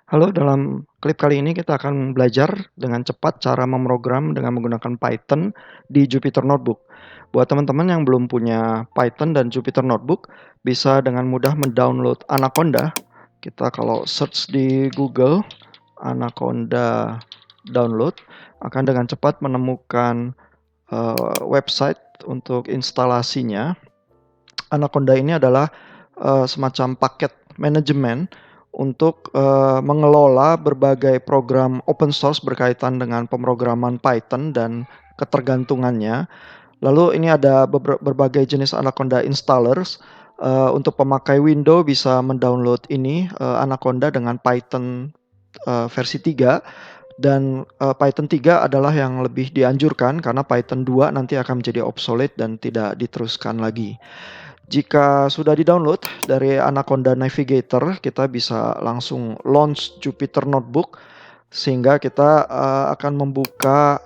Halo, dalam klip kali ini kita akan belajar dengan cepat cara memrogram dengan menggunakan Python di Jupyter Notebook. Buat teman-teman yang belum punya Python dan Jupyter Notebook, bisa dengan mudah mendownload Anaconda. Kita kalau search di Google, Anaconda download, akan dengan cepat menemukan website untuk instalasinya. Anaconda ini adalah semacam paket manajemen untuk mengelola berbagai program open source berkaitan dengan pemrograman Python dan ketergantungannya. Lalu ini ada berbagai jenis Anaconda installers. Untuk pemakai Windows bisa mendownload ini Anaconda dengan Python versi 3 dan Python 3 adalah yang lebih dianjurkan karena Python 2 nanti akan menjadi obsolete dan tidak diteruskan lagi. Jika sudah di-download dari Anaconda Navigator, kita bisa langsung launch Jupyter Notebook sehingga kita akan membuka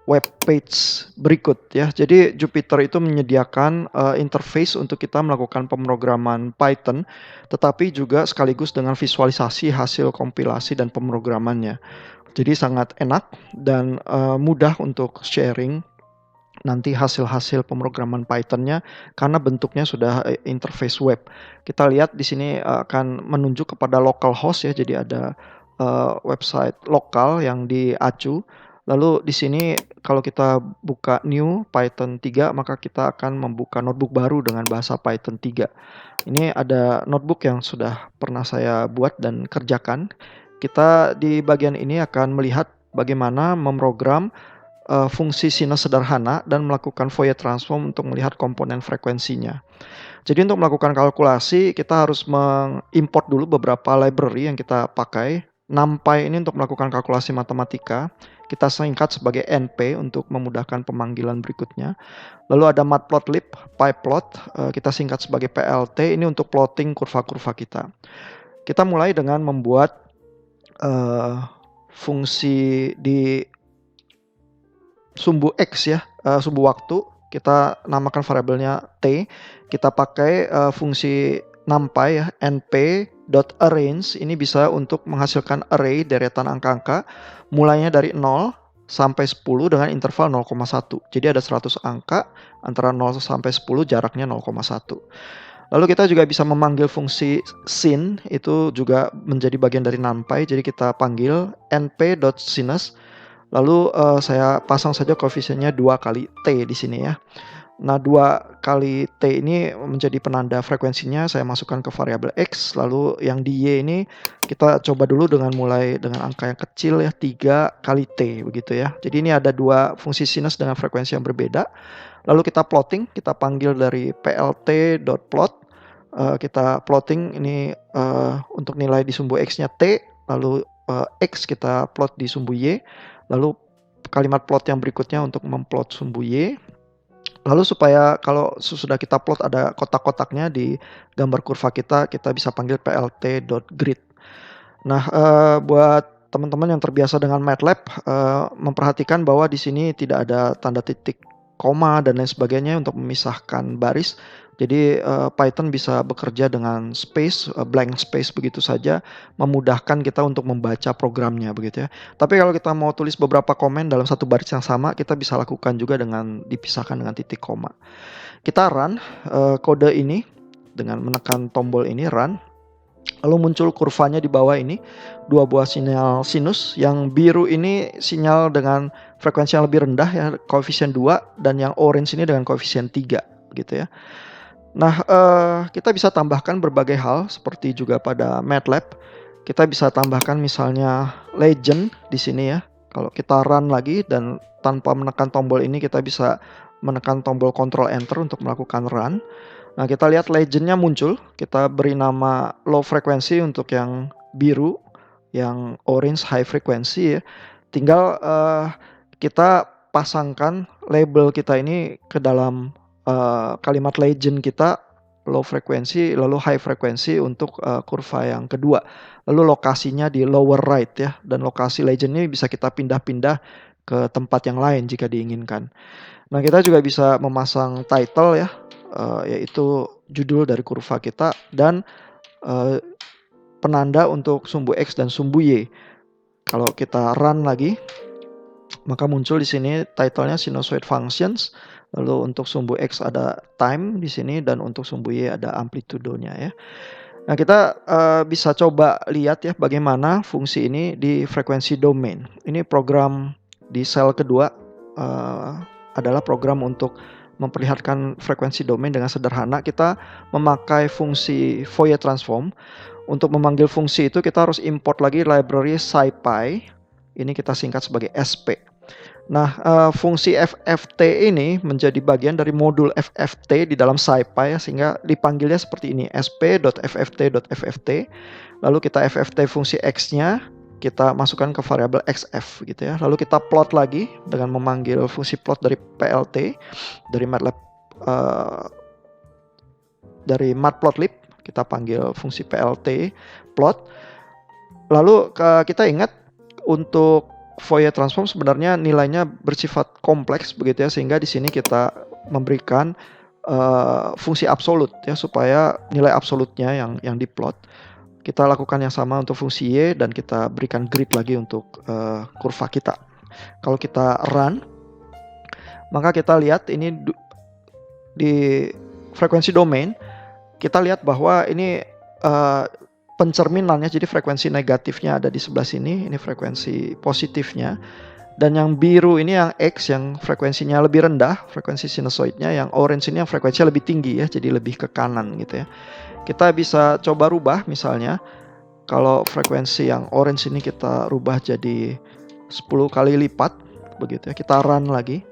web page berikut ya. Jadi Jupyter itu menyediakan interface untuk kita melakukan pemrograman Python, tetapi juga sekaligus dengan visualisasi hasil kompilasi dan pemrogramannya. Jadi sangat enak dan mudah untuk sharing nanti hasil-hasil pemrograman Python-nya karena bentuknya sudah interface web. Kita lihat di sini akan menunjuk kepada localhost ya, jadi ada website lokal yang diacu. Lalu di sini kalau kita buka new Python 3 maka kita akan membuka notebook baru dengan bahasa Python 3. Ini ada notebook yang sudah pernah saya buat dan kerjakan. Kita di bagian ini akan melihat bagaimana memprogram fungsi sinus sederhana dan melakukan Fourier transform untuk melihat komponen frekuensinya. Jadi untuk melakukan kalkulasi kita harus mengimport dulu beberapa library yang kita pakai. NumPy ini untuk melakukan kalkulasi matematika. Kita singkat sebagai NP untuk memudahkan pemanggilan berikutnya. Lalu ada Matplotlib, PyPlot, kita singkat sebagai PLT, ini untuk plotting kurva-kurva kita. Kita mulai dengan membuat fungsi di sumbu X ya, sumbu waktu, kita namakan variabelnya T, kita pakai fungsi NumPy ya, np.arrange, ini bisa untuk menghasilkan array deretan angka-angka, mulainya dari 0 sampai 10 dengan interval 0,1. Jadi ada 100 angka, antara 0 sampai 10 jaraknya 0,1. Lalu kita juga bisa memanggil fungsi sin, itu juga menjadi bagian dari NumPy, jadi kita panggil np.sinus. Lalu saya pasang saja koefisiennya 2 kali T di sini ya. Nah 2 kali T ini menjadi penanda frekuensinya, saya masukkan ke variabel X, lalu yang di Y ini kita coba dulu dengan mulai dengan angka yang kecil ya, 3 kali T begitu ya. Jadi ini ada 2 fungsi sinus dengan frekuensi yang berbeda. Lalu kita plotting, kita panggil dari plt.plot, kita plotting ini untuk nilai di sumbu X-nya T, lalu X kita plot di sumbu Y. Lalu kalimat plot yang berikutnya untuk memplot sumbu Y. Lalu supaya kalau sudah kita plot ada kotak-kotaknya di gambar kurva kita, kita bisa panggil plt.grid. Nah, buat teman-teman yang terbiasa dengan MATLAB, memperhatikan bahwa di sini tidak ada tanda titik, koma, dan lain sebagainya untuk memisahkan baris. Jadi Python bisa bekerja dengan space, blank space begitu saja, memudahkan kita untuk membaca programnya begitu ya. Tapi kalau kita mau tulis beberapa komen dalam satu baris yang sama, kita bisa lakukan juga dengan dipisahkan dengan titik koma. Kita run kode ini dengan menekan tombol ini run. Lalu muncul kurvanya di bawah ini, 2 buah sinyal sinus. Yang biru ini sinyal dengan frekuensi yang lebih rendah ya, koefisien 2, dan yang orange ini dengan koefisien 3 gitu ya. Nah, kita bisa tambahkan berbagai hal seperti juga pada MATLAB. Kita bisa tambahkan misalnya legend di sini ya. Kalau kita run lagi dan tanpa menekan tombol ini, kita bisa menekan tombol Ctrl Enter untuk melakukan run. Nah, kita lihat legendnya muncul. Kita beri nama low frequency untuk yang biru, yang orange high frequency ya. Tinggal kita pasangkan label kita ini ke dalam kalimat legend kita, low frequency, lalu high frequency untuk kurva yang kedua. Lalu lokasinya di lower right ya, dan lokasi legend ini bisa kita pindah-pindah ke tempat yang lain jika diinginkan. Nah, kita juga bisa memasang title ya, yaitu judul dari kurva kita, dan penanda untuk sumbu X dan sumbu Y. Kalau kita run lagi, maka muncul di sini title-nya sinusoid functions. Lalu untuk sumbu X ada time di sini dan untuk sumbu Y ada amplitudonya ya. Nah, kita bisa coba lihat ya bagaimana fungsi ini di frekuensi domain. Ini program di sel kedua adalah program untuk memperlihatkan frekuensi domain dengan sederhana. Kita memakai fungsi Fourier transform. Untuk memanggil fungsi itu kita harus import lagi library SciPy. Ini kita singkat sebagai SP. Nah, fungsi FFT ini menjadi bagian dari modul FFT di dalam SciPy ya, sehingga dipanggilnya seperti ini, sp.fft.fft. Lalu kita FFT fungsi X-nya, kita masukkan ke variabel XF gitu ya. Lalu kita plot lagi dengan memanggil fungsi plot dari PLT, dari MATLAB, dari matplotlib, kita panggil fungsi PLT plot. Lalu kita ingat untuk Fourier transform sebenarnya nilainya bersifat kompleks begitu ya, sehingga di sini kita memberikan fungsi absolut ya supaya nilai absolutnya yang diplot. Kita lakukan yang sama untuk fungsi Y dan kita berikan grid lagi untuk kurva kita. Kalau kita run, maka kita lihat ini di frekuensi domain, kita lihat bahwa ini pencerminannya, jadi frekuensi negatifnya ada di sebelah sini, ini frekuensi positifnya, dan yang biru ini yang X yang frekuensinya lebih rendah, frekuensi sinusoidnya, yang orange ini yang frekuensinya lebih tinggi ya, jadi lebih ke kanan gitu ya. Kita bisa coba rubah, misalnya kalau frekuensi yang orange ini kita rubah jadi 10 kali lipat begitu ya, kita run lagi,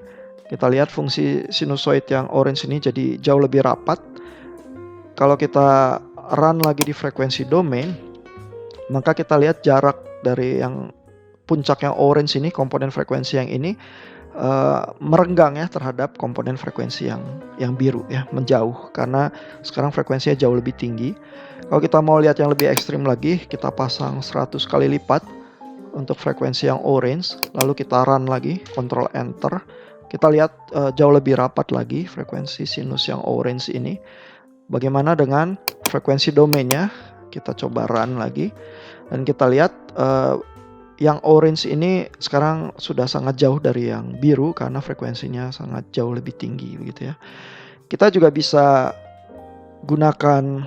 kita lihat fungsi sinusoid yang orange ini jadi jauh lebih rapat. Kalau kita run lagi di frekuensi domain, maka kita lihat jarak dari yang puncak yang orange ini, komponen frekuensi yang ini merenggang ya terhadap komponen frekuensi yang biru ya, menjauh karena sekarang frekuensinya jauh lebih tinggi. Kalau kita mau lihat yang lebih ekstrim lagi, kita pasang 100 kali lipat untuk frekuensi yang orange, lalu kita run lagi, Ctrl Enter. Kita lihat jauh lebih rapat lagi frekuensi sinus yang orange ini. Bagaimana dengan frekuensi domainnya? Kita coba run lagi dan kita lihat yang orange ini sekarang sudah sangat jauh dari yang biru karena frekuensinya sangat jauh lebih tinggi begitu ya. Kita juga bisa gunakan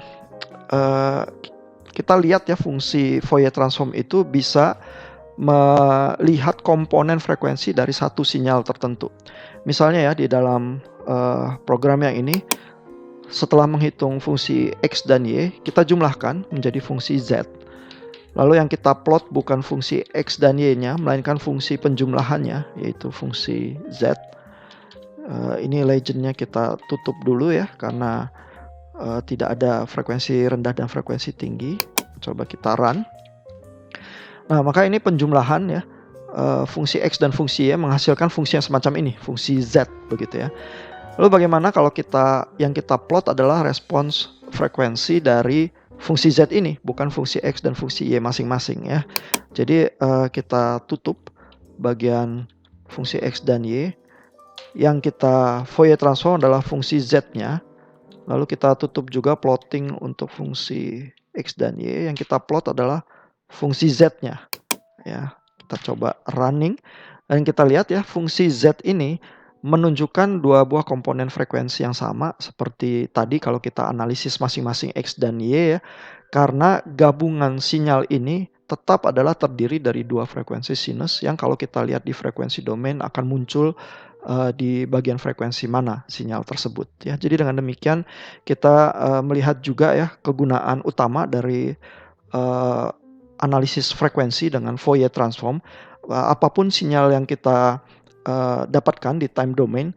kita lihat ya fungsi Fourier transform itu bisa melihat komponen frekuensi dari satu sinyal tertentu. Misalnya ya di dalam program yang ini, setelah menghitung fungsi X dan Y, kita jumlahkan menjadi fungsi Z. Lalu yang kita plot bukan fungsi X dan Y-nya, melainkan fungsi penjumlahannya, yaitu fungsi Z. Ini legendnya kita tutup dulu ya, karena tidak ada frekuensi rendah dan frekuensi tinggi. Coba kita run. Nah, maka ini penjumlahan ya, fungsi X dan fungsi Y menghasilkan fungsi yang semacam ini, fungsi Z begitu ya. Lalu bagaimana kalau yang kita plot adalah respons frekuensi dari fungsi Z ini, bukan fungsi X dan fungsi Y masing-masing ya. Jadi kita tutup bagian fungsi X dan Y. Yang kita Fourier transform adalah fungsi Z-nya. Lalu kita tutup juga plotting untuk fungsi X dan Y. Yang kita plot adalah fungsi Z-nya. Ya, kita coba running dan kita lihat ya fungsi Z ini menunjukkan dua buah komponen frekuensi yang sama seperti tadi kalau kita analisis masing-masing X dan Y ya, karena gabungan sinyal ini tetap adalah terdiri dari dua frekuensi sinus yang kalau kita lihat di frekuensi domain akan muncul di bagian frekuensi mana sinyal tersebut ya. Jadi dengan demikian kita melihat juga ya kegunaan utama dari analisis frekuensi dengan Fourier transform. Apapun sinyal yang kita dapatkan di time domain,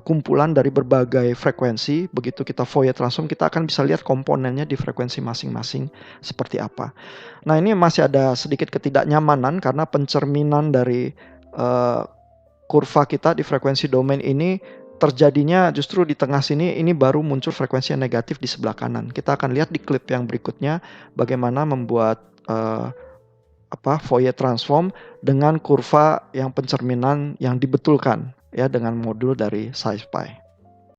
kumpulan dari berbagai frekuensi, begitu kita Fourier transform kita akan bisa lihat komponennya di frekuensi masing-masing seperti apa. Nah, ini masih ada sedikit ketidaknyamanan karena pencerminan dari kurva kita di frekuensi domain ini terjadinya justru di tengah sini, ini baru muncul frekuensi yang negatif di sebelah kanan. Kita akan lihat di klip yang berikutnya bagaimana membuat Fourier transform dengan kurva yang pencerminan yang dibetulkan ya dengan modul dari SciPy.